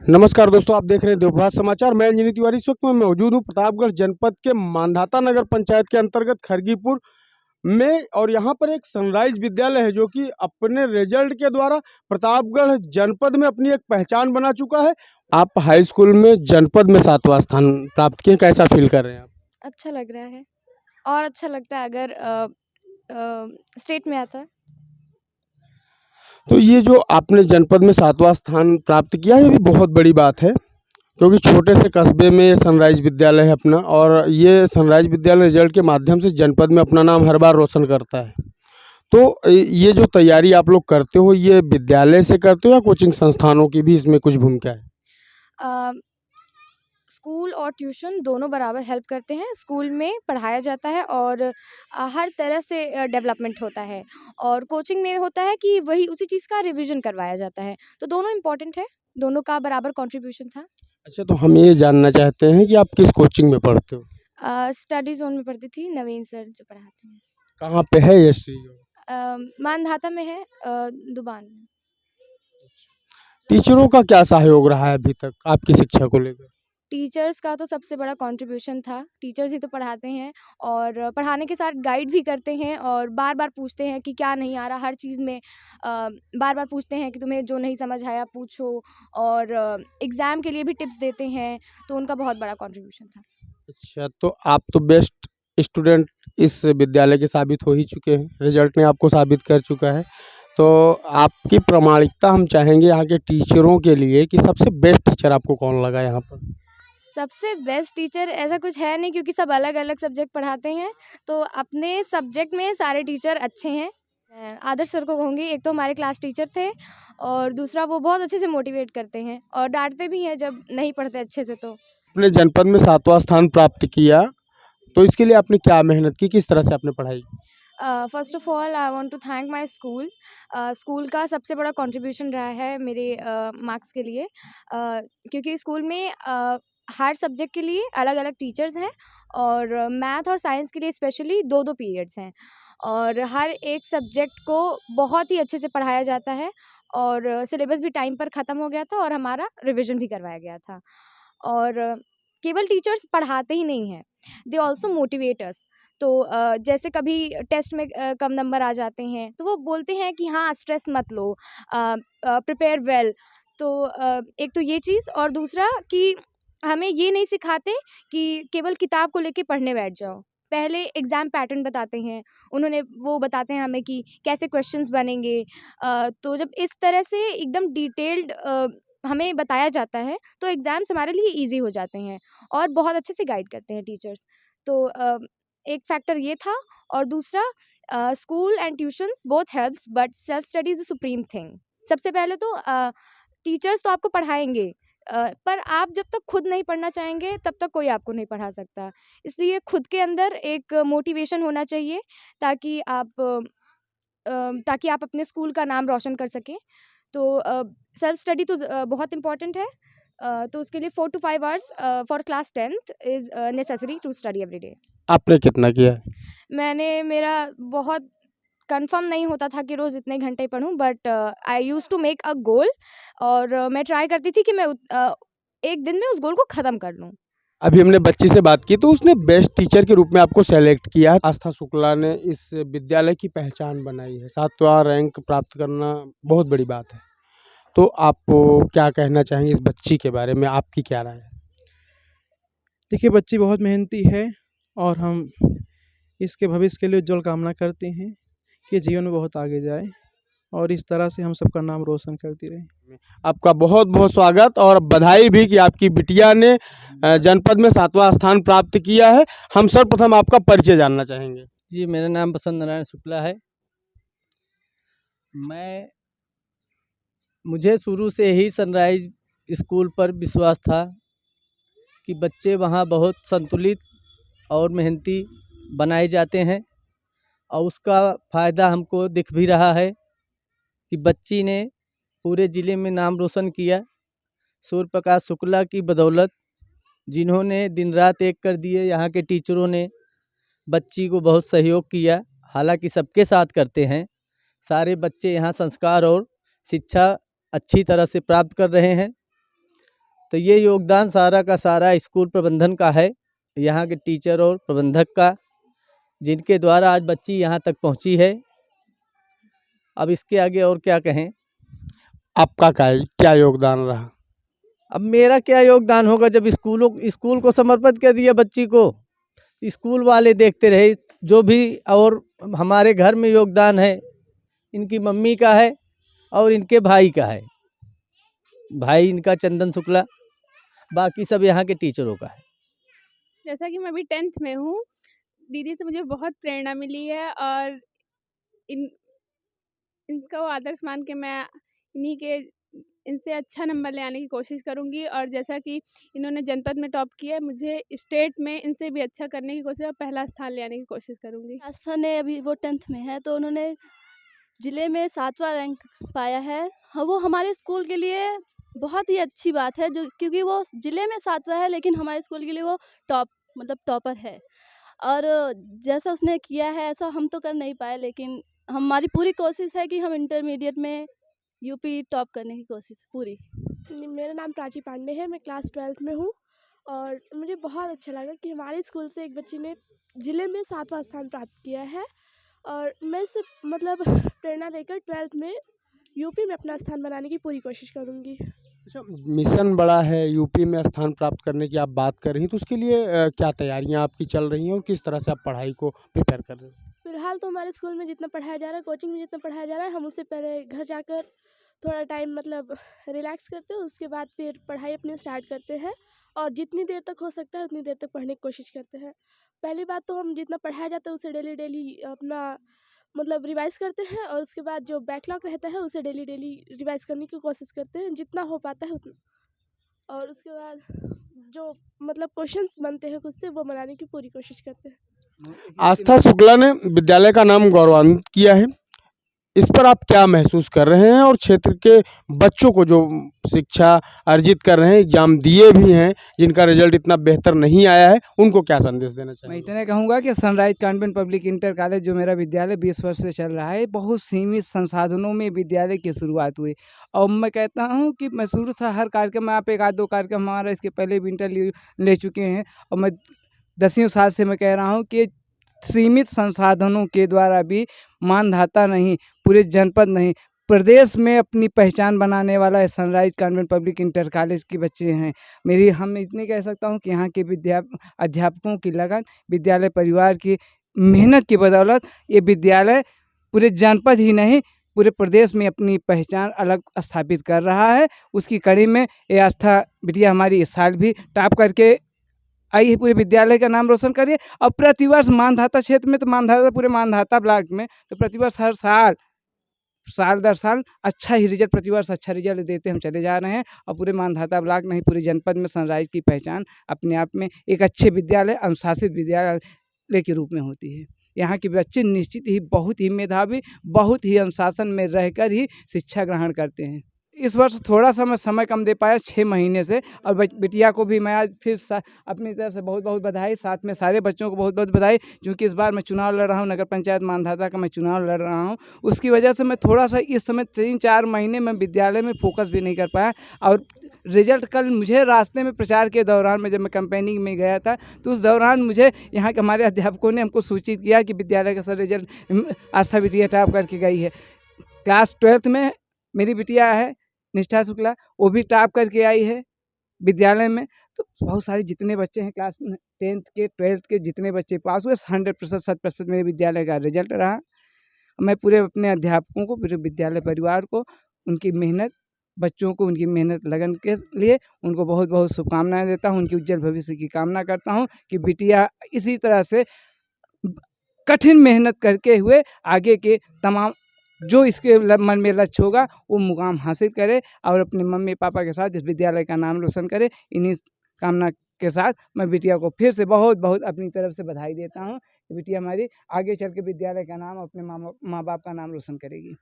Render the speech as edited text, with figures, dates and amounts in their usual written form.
नमस्कार दोस्तों, आप देख रहे हैं देवभाष समाचार। मैं इंजीनियर तिवारी। इस वक्त मैं मौजूद हूं प्रतापगढ़ जनपद के मांधाता नगर पंचायत के अंतर्गत खरगीपुर में, और यहां पर एक सनराइज विद्यालय है जो कि अपने रिजल्ट के द्वारा प्रतापगढ़ जनपद में अपनी एक पहचान बना चुका है। आप हाई स्कूल में जनपद में 7वां स्थान प्राप्त किए, कैसा फील कर रहे हैं आप? अच्छा लग रहा है और अच्छा लगता है अगर स्टेट में आता है। तो ये जो आपने जनपद में 7वां स्थान प्राप्त किया, ये भी बहुत बड़ी बात है, क्योंकि छोटे से कस्बे में ये सनराइज विद्यालय है अपना, और ये सनराइज विद्यालय रिजल्ट के माध्यम से जनपद में अपना नाम हर बार रोशन करता है। तो ये जो तैयारी आप लोग करते हो, ये विद्यालय से करते हो या कोचिंग संस्थानों की भी इसमें कुछ भूमिका है? अ, स्कूल और ट्यूशन दोनों बराबर हेल्प करते हैं। स्कूल में पढ़ाया जाता है और हर तरह से डेवलपमेंट होता है, और कोचिंग में होता है कि वही उसी चीज़ का रिवीजन करवाया जाता है। तो दोनों इम्पोर्टेंट है, दोनों का बराबर कंट्रीब्यूशन था। अच्छा, तो हम ये जानना चाहते हैं कि आप किस कोचिंग में पढ़ते हो? स्टडी ज़ोन में पढ़ती थी, नवीन सर जो पढ़ाते हैं। कहाँ पे है ये स्टूडियो? मानधाता में है, दुबान में। टीचरों का क्या सहयोग रहा है अभी तक आपकी शिक्षा को लेकर? टीचर्स का तो सबसे बड़ा कंट्रीब्यूशन था। टीचर्स ही तो पढ़ाते हैं और पढ़ाने के साथ गाइड भी करते हैं और बार-बार पूछते हैं कि क्या नहीं आ रहा, हर चीज़ में बार-बार पूछते हैं कि तुम्हें जो नहीं समझ आया पूछो, और एग्ज़ाम के लिए भी टिप्स देते हैं, तो उनका बहुत बड़ा कंट्रीब्यूशन था। अच्छा, तो आप तो बेस्ट स्टूडेंट इस विद्यालय के साबित हो ही चुके हैं, रिजल्ट ने आपको साबित कर चुका है। तो आपकी प्रामाणिकता हम चाहेंगे यहाँ के टीचरों के लिए कि सबसे बेस्ट टीचर आपको कौन लगा यहाँ पर? सबसे बेस्ट टीचर ऐसा कुछ है नहीं, क्योंकि सब अलग-अलग सब्जेक्ट पढ़ाते हैं, तो अपने सब्जेक्ट में सारे टीचर अच्छे हैं। मैं आदर्श सर को कहूँगी, एक तो हमारे क्लास टीचर थे और दूसरा वो बहुत अच्छे से मोटिवेट करते हैं और डाँटते भी हैं जब नहीं पढ़ते अच्छे से तो। अपने जनपद में 7वां स्थान प्राप्त किया, तो इसके लिए आपने क्या मेहनत की, किस तरह से आपने पढ़ाई? First of all I want to thank my school. School का सबसे बड़ा कंट्रीब्यूशन रहा है मेरे मार्क्स के लिए, क्योंकि स्कूल में हर सब्जेक्ट के लिए अलग-अलग टीचर्स हैं, और मैथ और साइंस के लिए स्पेशली 2-2 पीरियड्स हैं, और हर एक सब्जेक्ट को बहुत ही अच्छे से पढ़ाया जाता है, और सिलेबस भी टाइम पर ख़त्म हो गया था और हमारा रिविज़न भी करवाया गया था। और केवल टीचर्स पढ़ाते ही नहीं हैं, दे ऑल्सो मोटिवेट अस। तो जैसे कभी टेस्ट में कम नंबर आ जाते हैं, तो वो बोलते हैं कि हाँ, स्ट्रेस मत लो, प्रिपेयर वेल। तो एक तो ये चीज़, और दूसरा कि हमें ये नहीं सिखाते कि केवल किताब को लेके पढ़ने बैठ जाओ। पहले एग्ज़ाम पैटर्न बताते हैं, उन्होंने वो बताते हैं हमें कि कैसे क्वेश्चंस बनेंगे। तो जब इस तरह से एकदम डिटेल्ड हमें बताया जाता है, तो एग्ज़ाम्स हमारे लिए ईज़ी हो जाते हैं और बहुत अच्छे से गाइड करते हैं टीचर्स। तो एक फैक्टर ये था, और दूसरा school and tuitions both helps, but self study is the supreme thing. सबसे पहले तो टीचर्स तो आपको पढ़ाएँगे, पर आप जब तक खुद नहीं पढ़ना चाहेंगे तब तक कोई आपको नहीं पढ़ा सकता। इसलिए खुद के अंदर एक मोटिवेशन होना चाहिए, ताकि ताकि आप अपने स्कूल का नाम रोशन कर सकें। तो सेल्फ स्टडी तो बहुत इम्पोर्टेंट है। तो उसके लिए 4 to 5 hours for class 10th is necessary to study every day. आपने कितना किया है? मेरा बहुत कंफर्म नहीं होता था कि रोज़ इतने घंटे पढूँ, but I used to make a goal, और मैं ट्राई करती थी कि मैं एक दिन में उस गोल को ख़त्म कर लूँ। अभी हमने बच्ची से बात की, तो उसने बेस्ट टीचर के रूप में आपको सेलेक्ट किया है। आस्था शुक्ला ने इस विद्यालय की पहचान बनाई है। 7वां रैंक प्राप्त करना बहुत बड़ी बात है। तो आप क्या कहना चाहेंगे इस बच्ची के बारे में, आपकी क्या राय है? देखिए, बच्ची बहुत मेहनती है और हम इसके भविष्य के लिए उज्ज्वल कामना करते हैं कि जीवन में बहुत आगे जाए और इस तरह से हम सबका नाम रोशन करती रहे। आपका बहुत बहुत स्वागत और बधाई भी कि आपकी बिटिया ने जनपद में 7वां स्थान प्राप्त किया है। हम सर्वप्रथम आपका परिचय जानना चाहेंगे। जी, मेरा नाम बसंत नारायण शुक्ला है। मुझे शुरू से ही सनराइज स्कूल पर विश्वास था कि बच्चे वहाँ बहुत संतुलित और मेहनती बनाए जाते हैं, और उसका फ़ायदा हमको दिख भी रहा है कि बच्ची ने पूरे ज़िले में नाम रोशन किया। सूर्य प्रकाश शुक्ला की बदौलत, जिन्होंने दिन रात एक कर दिए। यहाँ के टीचरों ने बच्ची को बहुत सहयोग किया, हालांकि सबके साथ करते हैं। सारे बच्चे यहाँ संस्कार और शिक्षा अच्छी तरह से प्राप्त कर रहे हैं। तो ये योगदान सारा का सारा स्कूल प्रबंधन का है, यहाँ के टीचर और प्रबंधक का, जिनके द्वारा आज बच्ची यहाँ तक पहुँची है। अब इसके आगे और क्या कहें। आपका क्या योगदान रहा? अब मेरा क्या योगदान होगा, जब स्कूल को समर्पित कर दिया बच्ची को, स्कूल वाले देखते रहे। जो भी और हमारे घर में योगदान है, इनकी मम्मी का है और इनके भाई का है। भाई इनका चंदन शुक्ला, बाकी सब यहाँ के टीचरों का है। जैसा कि मैं अभी 10th में हूँ, दीदी से मुझे बहुत प्रेरणा मिली है और इनका वो आदर्श मान के मैं इनसे अच्छा नंबर ले आने की कोशिश करूँगी। और जैसा कि इन्होंने जनपद में टॉप किया है, मुझे स्टेट में इनसे भी अच्छा करने की कोशिश और पहला स्थान ले आने की कोशिश करूँगी। आस्था ने अभी वो 10th में है, तो उन्होंने ज़िले में 7वां रैंक पाया है। हाँ, वो हमारे स्कूल के लिए बहुत ही अच्छी बात है, जो क्योंकि वो ज़िले में 7वां है, लेकिन हमारे स्कूल के लिए वो टॉपर है। और जैसा उसने किया है ऐसा हम तो कर नहीं पाए, लेकिन हमारी पूरी कोशिश है कि हम इंटरमीडिएट में यूपी टॉप करने की कोशिश पूरी। मेरा नाम प्राची पांडे है, मैं क्लास 12th में हूँ और मुझे बहुत अच्छा लगा कि हमारे स्कूल से एक बच्ची ने ज़िले में 7वां स्थान प्राप्त किया है। और मैं इससे प्रेरणा लेकर 12th में यूपी में अपना स्थान बनाने की पूरी कोशिश करूँगी। अच्छा, मिशन बड़ा है, यूपी में स्थान प्राप्त करने की आप बात कर रही हैं, तो उसके लिए क्या तैयारियां आपकी चल रही हैं और किस तरह से आप पढ़ाई को प्रिपेयर कर रहे हैं? फिलहाल तो हमारे स्कूल में जितना पढ़ाया जा रहा है, कोचिंग में जितना पढ़ाया जा रहा है, हम उससे पहले घर जाकर थोड़ा टाइम रिलैक्स करते हैं, उसके बाद फिर पढ़ाई अपनी स्टार्ट करते हैं और जितनी देर तक हो सकता है उतनी देर तक पढ़ने की कोशिश करते हैं। पहली बात तो हम जितना पढ़ाया जाता है उसे डेली अपना रिवाइज़ करते हैं और उसके बाद जो बैकलॉग रहता है उसे डेली रिवाइज़ करने की कोशिश करते हैं, जितना हो पाता है उतना। और उसके बाद जो क्वेश्चंस बनते हैं खुद से, वो बनाने की पूरी कोशिश करते हैं। आस्था शुक्ला ने विद्यालय का नाम गौरवान्वित किया है, इस पर आप क्या महसूस कर रहे हैं? और क्षेत्र के बच्चों को जो शिक्षा अर्जित कर रहे हैं, एग्जाम दिए भी हैं, जिनका रिजल्ट इतना बेहतर नहीं आया है, उनको क्या संदेश देना मैं चाहिए? इतना कहूँगा कि sunrise convent public inter college जो मेरा विद्यालय 20 वर्ष से चल रहा है, बहुत सीमित संसाधनों में विद्यालय की शुरुआत हुई। और मैं कहता हूँ कि मैं शुरू से हर कार्यक्रम में, आप 1-2 कार्यक्रम हमारा इसके पहले भी इंटरव्यू ले चुके हैं, और मैं 10वीं साल से मैं कह रहा हूँ कि सीमित संसाधनों के द्वारा भी मानधाता नहीं, पूरे जनपद नहीं, प्रदेश में अपनी पहचान बनाने वाला है sunrise convent public inter college के बच्चे हैं। हम इतनी कह सकता हूँ कि यहाँ के अध्यापकों की लगन, विद्यालय परिवार की मेहनत की बदौलत ये विद्यालय पूरे जनपद ही नहीं, पूरे प्रदेश में अपनी पहचान अलग स्थापित कर रहा है। उसकी कड़ी में ये आस्था बिटिया हमारी इस साल भी टॉप करके आई है, पूरे विद्यालय का नाम रोशन करिए। और प्रतिवर्ष मानधाता क्षेत्र में, तो मानधाता पूरे मानधाता ब्लॉक में, तो प्रतिवर्ष हर साल दर साल अच्छा ही रिजल्ट, प्रतिवर्ष अच्छा रिजल्ट देते हम चले जा रहे हैं। और पूरे मानधाता ब्लॉक नहीं, पूरे जनपद में सनराइज की पहचान अपने आप में एक अच्छे विद्यालय, अनुशासित विद्यालय के रूप में होती है। यहाँ के बच्चे निश्चित ही बहुत ही मेधावी, बहुत ही अनुशासन में रहकर ही शिक्षा ग्रहण करते हैं। इस वर्ष थोड़ा सा मैं समय कम दे पाया 6 महीने से, और बिटिया को भी मैं आज फिर अपनी तरफ से बहुत बहुत बधाई, साथ में सारे बच्चों को बहुत बहुत बधाई, क्योंकि इस बार मैं चुनाव लड़ रहा हूँ, नगर पंचायत मानधाता का मैं चुनाव लड़ रहा हूँ। उसकी वजह से मैं थोड़ा सा इस समय 3-4 महीने में विद्यालय में फोकस भी नहीं कर पाया। और रिजल्ट कल मुझे रास्ते में प्रचार के दौरान में, जब मैं कैंपेनिंग में गया था, तो उस दौरान मुझे यहाँ के हमारे अध्यापकों ने हमको सूचित किया कि विद्यालय का सर रिजल्ट आस्था बिटिया टॉप करके गई है। क्लास 12th में मेरी बिटिया है निष्ठा शुक्ला, वो भी टॉप करके आई है विद्यालय में। तो बहुत सारे जितने बच्चे हैं क्लास 10th के 12th के जितने बच्चे पास हुए, 100% 100% मेरे विद्यालय का रिजल्ट रहा। मैं पूरे अपने अध्यापकों को, पूरे विद्यालय परिवार को, उनकी मेहनत, बच्चों को उनकी मेहनत लगन के लिए उनको बहुत बहुत शुभकामनाएं देता हूँ। उनकी उज्जवल भविष्य की कामना करता हूँ कि बिटिया इसी तरह से कठिन मेहनत करके हुए आगे के तमाम जो इसके मन में लक्ष्य होगा वो मुकाम हासिल करे और अपने मम्मी पापा के साथ इस विद्यालय का नाम रोशन करे। इन्हीं कामना के साथ मैं बिटिया को फिर से बहुत बहुत अपनी तरफ से बधाई देता हूँ कि बिटिया हमारी आगे चल के विद्यालय का नाम, अपने माँ बाप का नाम रोशन करेगी।